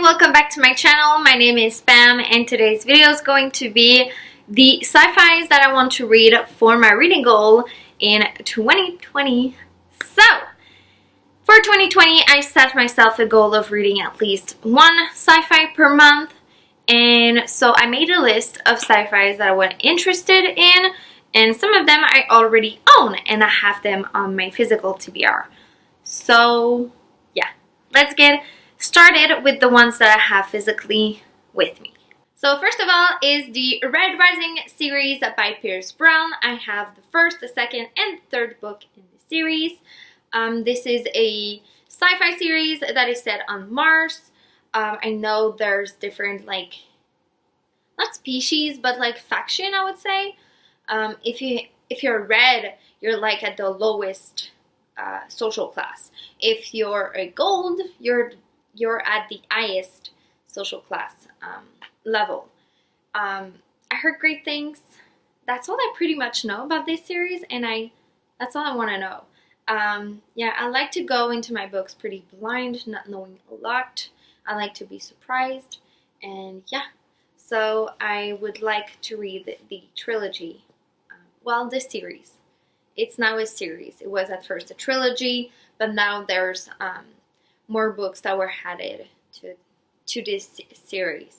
welcome back to my channel. My name is Pam and today's video is going to be the sci-fis that I want to read for my reading goal in 2020. So, for 2020 I set myself a goal of reading at least one sci-fi per month, and so I made a list of sci-fis that I was interested in, and some of them I already own and I have them on my physical TBR. So yeah, let's get started with the ones that I have physically with me. So first of all is the Red Rising series by Pierce Brown. I have the first, the second, and third book in the series. This is a sci-fi series that is set on Mars. I know there's different, like, not species, but like faction, I would say. If you're red, you're like at the lowest social class. If you're a gold, you're at the highest social class level. I heard great things. That's all I pretty much know about this series, and that's all I want to know. Yeah, I like to go into my books pretty blind, not knowing a lot. I like to be surprised, and yeah, so I would like to read the trilogy. Well, this series. It's now a series. It was at first a trilogy, but now there's more books that were added to this series.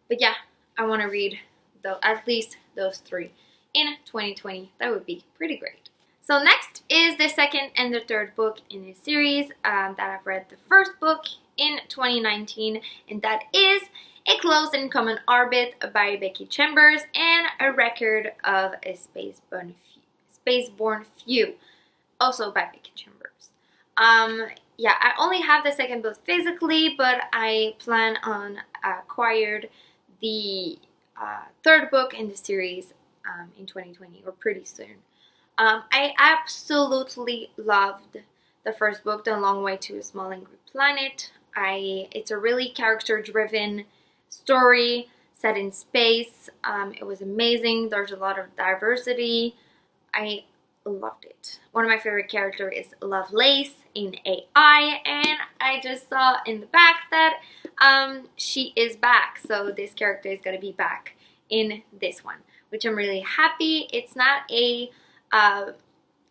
But yeah, I want to read at least those three in 2020. That would be pretty great. So next is the second and the third book in this series that I've read the first book in 2019, and that is A Close and Common Orbit by Becky Chambers and A Record of a Spaceborne Few, also by Becky Chambers. Yeah, I only have the second book physically, but I plan on acquiring the third book in the series in 2020 or pretty soon. I absolutely loved the first book, The Long Way to a Small Angry Planet. It's a really character-driven story set in space. It was amazing. There's a lot of diversity. I loved it. One of my favorite characters is Lovelace in AI, and I just saw in the back that she is back. So this character is going to be back in this one, which I'm really happy. It's not a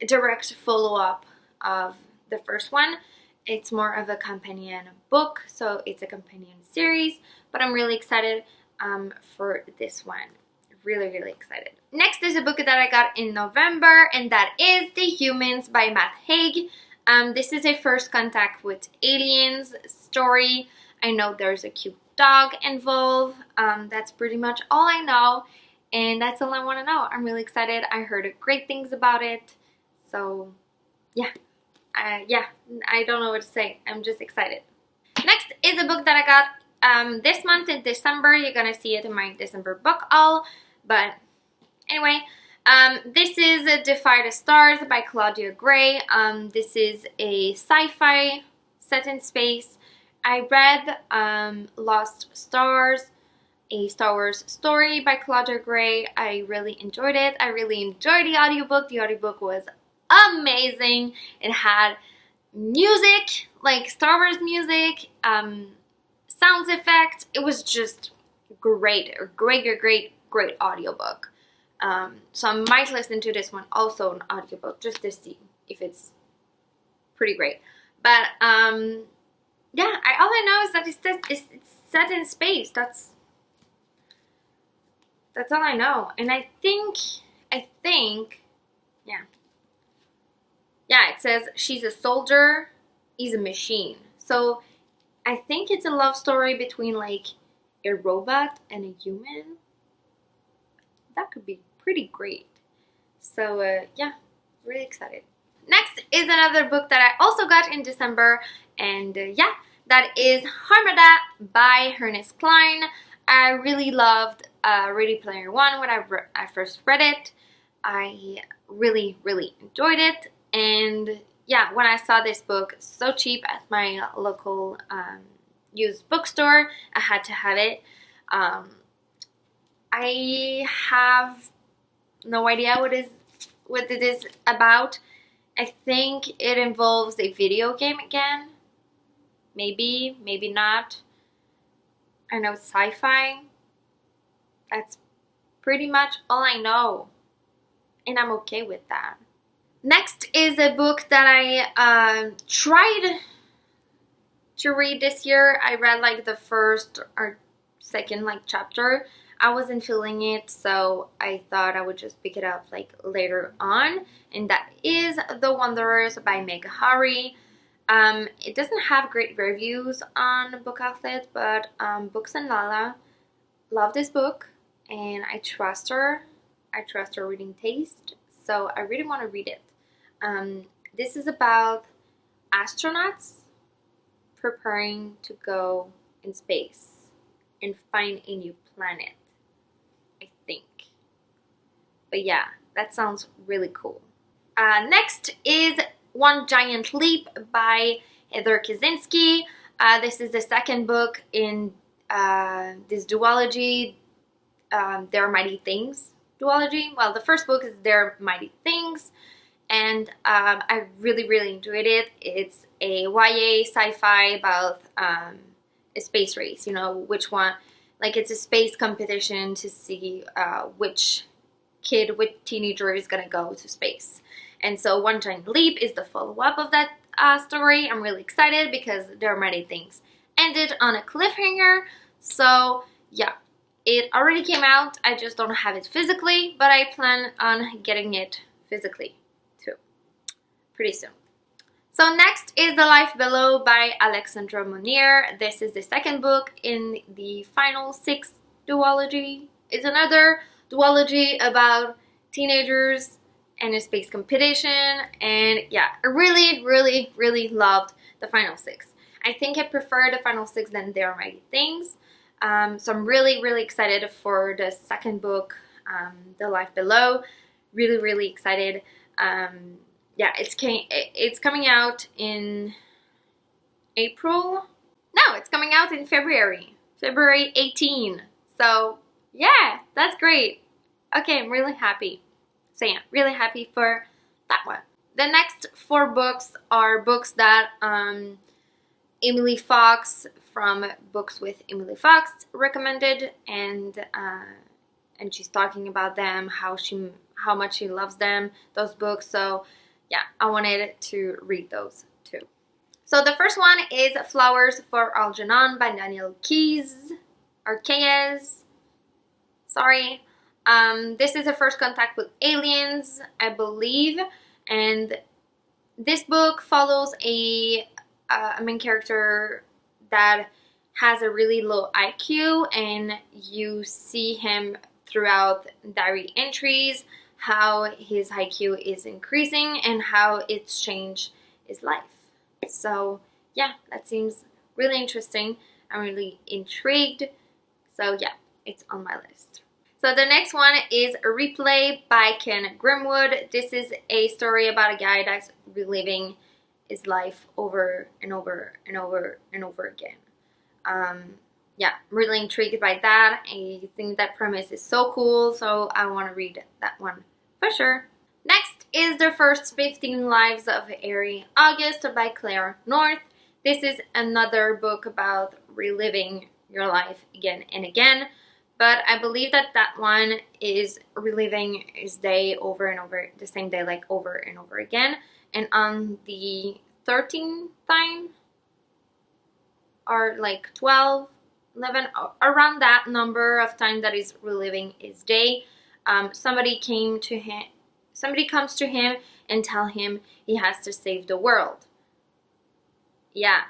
direct follow-up of the first one. It's more of a companion book, so it's a companion series, but I'm really excited for this one. Really excited. Next is a book that I got in November, and that is The Humans by Matt Haig. This is a first contact with aliens story. I know there's a cute dog involved. That's pretty much all I know, and that's all I want to know. I'm really excited. I heard great things about it, so yeah. I don't know what to say. I'm just excited. Next is a book that I got this month in December. You're gonna see it in my December book haul. But anyway, this is Defy Two Stars by Claudia Gray. This is a sci-fi set in space. I read Lost Stars, a Star Wars story by Claudia Gray. I really enjoyed it. I really enjoyed the audiobook. The audiobook was amazing. It had music, like Star Wars music, sounds effects. It was just great, great audiobook. So I might listen to this one also an audiobook just to see if it's pretty great. But yeah, all I know is that it's set in space. That's all I know. And I think yeah, it says she's a soldier, he's a machine. So I think it's a love story between like a robot and a human. That could be pretty great. So yeah, really excited. Next is another book that I also got in December, and yeah, that is Armada by Ernest Cline. I really loved Ready Player One when I first read it. I really enjoyed it, and yeah, when I saw this book so cheap at my local used bookstore, I had to have it. I have no idea what it is about. I think it involves a video game again. Maybe, maybe not. I know sci-fi. That's pretty much all I know, and I'm okay with that. Next is a book that I tried to read this year. I read like the first or second like chapter. I wasn't feeling it, so I thought I would just pick it up like later on, and that is The Wanderers by Meg Hari. It doesn't have great reviews on Book Outlet, but Books and Lala love this book, and I trust her. I trust her reading taste, so I really want to read it. This is about astronauts preparing to go in space and find a new planet, I think. But yeah, that sounds really cool. Next is One Giant Leap by Heather Kaczynski. This is the second book in this duology, Their Mighty Things duology. Well, the first book is Their Mighty Things, and I really enjoyed it. It's a YA sci-fi about a space race, you know, which one, like it's a space competition to see which teenager is gonna go to space. And so One Giant Leap is the follow-up of that story. I'm really excited because There Are Mighty Things ended on a cliffhanger. So yeah, it already came out. I just don't have it physically, but I plan on getting it physically too pretty soon. So next is The Life Below by Alexandra Monir. This is the second book in the Final Six duology. It's another duology about teenagers and a space competition, and yeah, I really loved the Final Six. I think I prefer the Final Six than There Are Mighty Things. So I'm really excited for the second book, The Life Below. Really excited. Yeah, it's coming out in April. No, it's coming out in February 18. So yeah, that's great. Okay, I'm really happy. So yeah, really happy for that one. The next 4 books are books that Emily Fox from Books with Emily Fox recommended, and she's talking about them, how much she loves them, those books. So yeah, I wanted to read those too. So the first one is Flowers for Algernon by Daniel Keyes, or Keyes. Sorry. This is a first contact with aliens, I believe, and this book follows a main character that has a really low IQ, and you see him throughout diary entries how his IQ is increasing and how it's changed his life. So yeah, that seems really interesting. I'm really intrigued. So yeah, it's on my list. So the next one is Replay by Ken Grimwood. This is a story about a guy that's reliving his life over and over again. Yeah, I'm really intrigued by that. I think that premise is so cool, so I want to read that one for sure. Next is The First 15 Lives of Ari August by Claire North. This is another book about reliving your life again and again, but I believe that one is reliving his day over and over, the same day, like over and over again. And on the 13th time, or like 12, 11, around that number of time that is reliving his day, somebody comes to him and tell him he has to save the world. Yeah,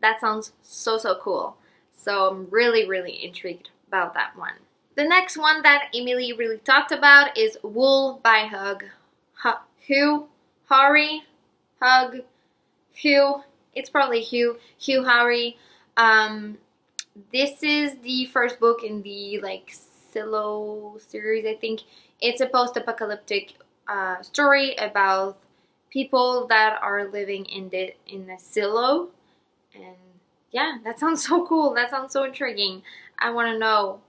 that sounds so cool. So I'm really intrigued about that one. The next one that Emily really talked about is Wool by Hugh Howry. This is the first book in the like Silo series, I think. It's a post-apocalyptic story about people that are living in the silo, and yeah, that sounds so cool. That sounds so intriguing. I want to know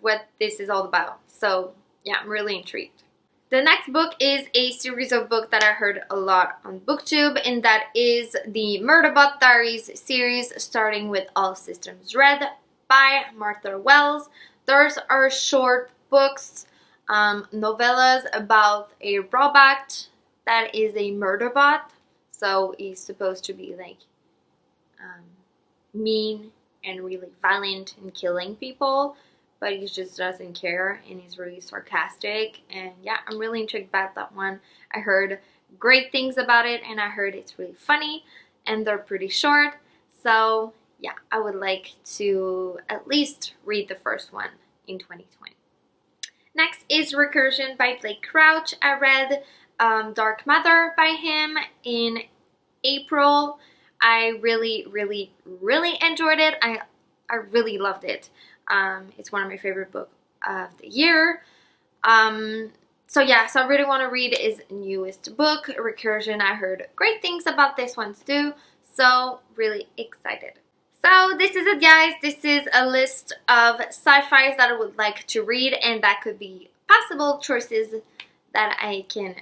what this is all about. So yeah, I'm really intrigued. The next book is a series of books that I heard a lot on BookTube, and that is the Murderbot Diaries series, starting with All Systems Red by Martha Wells. Those are short books, novellas about a robot that is a murder bot. So he's supposed to be like mean and really violent and killing people, but he just doesn't care and he's really sarcastic. And yeah, I'm really intrigued about that one. I heard great things about it and I heard it's really funny and they're pretty short. So yeah, I would like to at least read the first one in 2020. Next is Recursion by Blake Crouch. I read Dark Matter by him in April. I really enjoyed it. I really loved it. It's one of my favorite books of the year. So yeah, so I really want to read his newest book, Recursion. I heard great things about this one too, so really excited. So this is it, guys. This is a list of sci-fis that I would like to read, and that could be possible choices that I can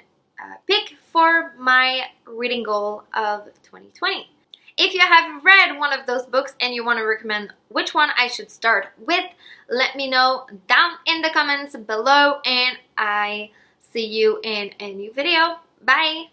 pick for my reading goal of 2020. If you have read one of those books and you want to recommend which one I should start with, let me know down in the comments below, and I see you in a new video. Bye!